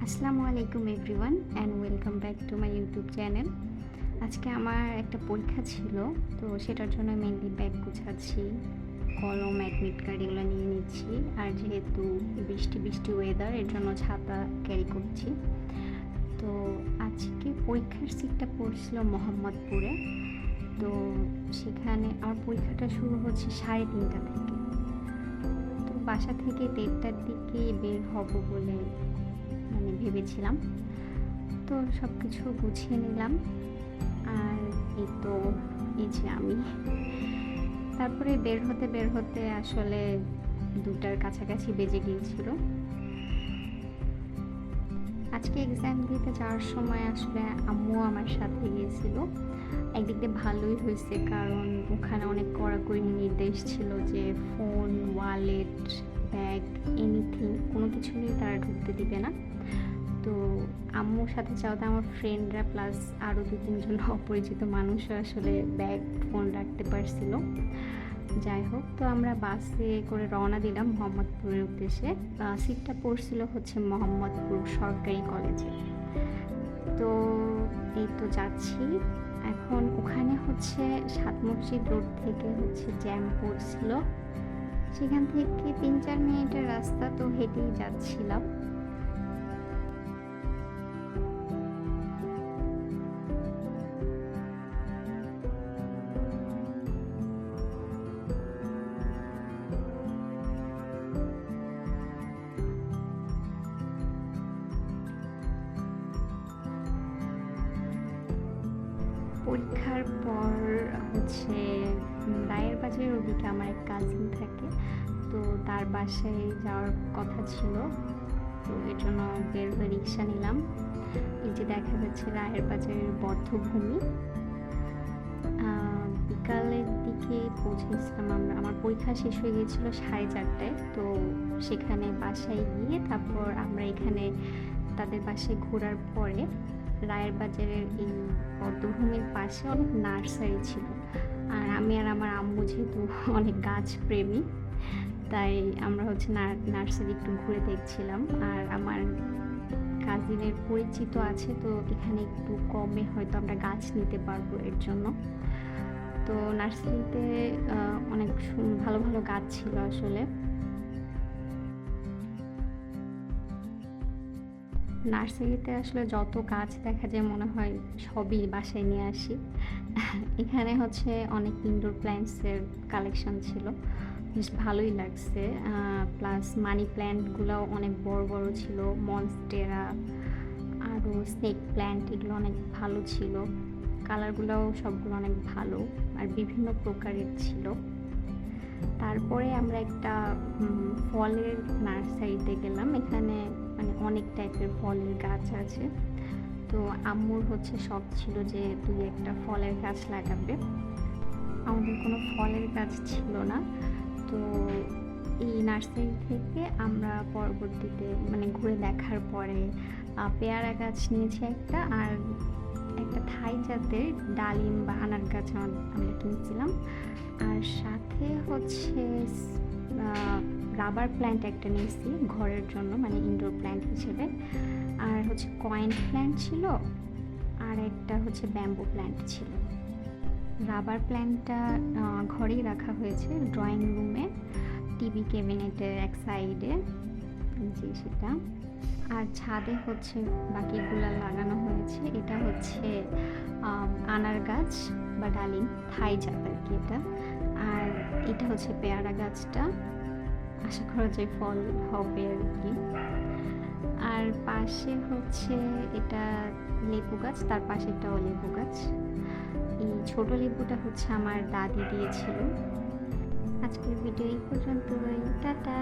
আসসালামু আলাইকুম everyone and welcome back to my YouTube channel. আজকে আমার একটা পরীক্ষা ছিল, তো সেটার জন্য মেনলি ব্যাগ গুছাচ্ছি, কলম, অ্যাডমিট কার্ড এগুলো নিয়ে নিচ্ছি। আর যেহেতু বৃষ্টি বৃষ্টি ওয়েদার, এর জন্য ছাতা ক্যারি করছি। তো আজকে পরীক্ষার সিটটা পড়ছিল মোহাম্মদপুরে। তো সেখানে আমার পরীক্ষাটা শুরু হচ্ছে 3:30 থেকে। তো বাসা থেকে 1:30টার দিকে বের হব বলে ভেবেছিলাম। তো সব কিছু গুছিয়ে নিলাম, আর এই যে আমি তারপরে বের হতে আসলে 2টার কাছাকাছি বেজে গিয়েছিল। আজকে এক্সাম দিতে যাওয়ার সময় আসলে আম্মু আমার সাথে গিয়েছিল। একদিক দিয়ে ভালোই হয়েছে, কারণ ওখানে অনেক কড়াকড়ি নির্দেশ ছিল যে ফোন, ওয়ালেট, ব্যাগ, এনিথিং কোনো কিছু নিয়ে তারা ঢুকতে দিবে না। তো আম্মুর সাথে যাওয়াতে আমার ফ্রেন্ডরা প্লাস আরও 2-3জন অপরিচিত মানুষও আসলে ব্যাগ, ফোন রাখতে পারছিল। যাই হোক, তো আমরা বাসে করে রওনা দিলাম মোহাম্মদপুরের উদ্দেশ্যে। সিটটা পড়ছিল হচ্ছে মোহাম্মদপুর সরকারি কলেজে। তো এই তো যাচ্ছি এখন। ওখানে হচ্ছে 7 মসজিদ রোড থেকে জ্যাম পড়ছিল, সেখান থেকে 3-4 মিনিটের রাস্তা, তো হেঁটেই যাচ্ছিলাম। পরীক্ষার পর রায়ের বাজারের ওদিকে আমার এক কাজিন থাকে, তো তার বাসায় যাওয়ার কথা ছিল। তো এর জন্য বের হয়ে রিক্সা নিলাম। এই যে দেখা যাচ্ছে রায়ের বাজারের বধ্যভূমি। বিকালের দিকে পৌঁছেছিলাম আমরা। আমার পরীক্ষা শেষ হয়ে গিয়েছিল 4:30টায়। তো সেখানে বাসায় গিয়ে তারপর আমরা এখানে তাদের বাসায় ঘোরার পরে রায়ের বাজারের এই বধ্যভূমির পাশে অনেক নার্সারি ছিল। আর আমি আর আমার আম্মু যেহেতু অনেক গাছ প্রেমী, তাই আমরা নার্সারি একটু ঘুরে দেখছিলাম। আর আমার কাজিনের পরিচিত আছে, তো এখানে একটু কমে হয়তো আমরা গাছ নিতে পারবো, এর জন্য। তো নার্সারিতে অনেক ভালো ভালো গাছ ছিল আসলে। নার্সারিতে আসলে যত গাছ দেখা যায় মনে হয় সবই বাসায় নিয়ে আসি। এখানে অনেক ইনডোর প্ল্যান্টসের কালেকশন ছিল, বেশ ভালোই লাগছে। প্লাস মানি প্ল্যান্টগুলোও অনেক বড় বড় ছিল, মনস্টেরা, আরও স্নেক প্ল্যান্ট, এগুলো অনেক ভালো ছিল। কালারগুলোও সবগুলো অনেক ভালো আর বিভিন্ন প্রকারের ছিল। তারপরে আমরা একটা ফলের নার্সারিতে গেলাম। এখানে অনেক টাইপের ফলের গাছ আছে। তো আম্মুর শখ ছিল যে 2-1টা ফলের গাছ লাগাবে। আমাদের কোনো ফলের গাছ ছিল না। তো এই নার্সারি থেকে আমরা পরবর্তীতে ঘুরে দেখার পরে পেয়ারা গাছ নিয়েছি একটা, আর একটা থাই জাতের ডালিম বা আনার গাছ আমরা কিনছিলাম। আর সাথে রাবার প্ল্যান্ট একটা নিয়েছি ঘরের জন্য, ইনডোর প্ল্যান্ট হিসেবে। আর কয়েন প্ল্যান্ট ছিল, আর একটা ব্যাম্বু প্ল্যান্ট ছিল। রাবার প্ল্যান্টটা ঘরেই রাখা হয়েছে, ড্রয়িং রুমে টিভি ক্যাবিনেটের এক সাইডে, যে সেটা। আর ছাদে বাকিগুলা লাগানো হয়েছে। এটা আনার গাছ বা ডালিম, থাই জাত আর কি এটা। আর এটা পেয়ারা গাছটা, আশা করা যায় ফল হবে আর কি। আর পাশে এটা লেবু গাছ, তার পাশেরটাও লেবু গাছ। এই ছোট লেবুটা আমার দাদি দিয়েছিল। আজকের ভিডিও এই পর্যন্তই, টাটা।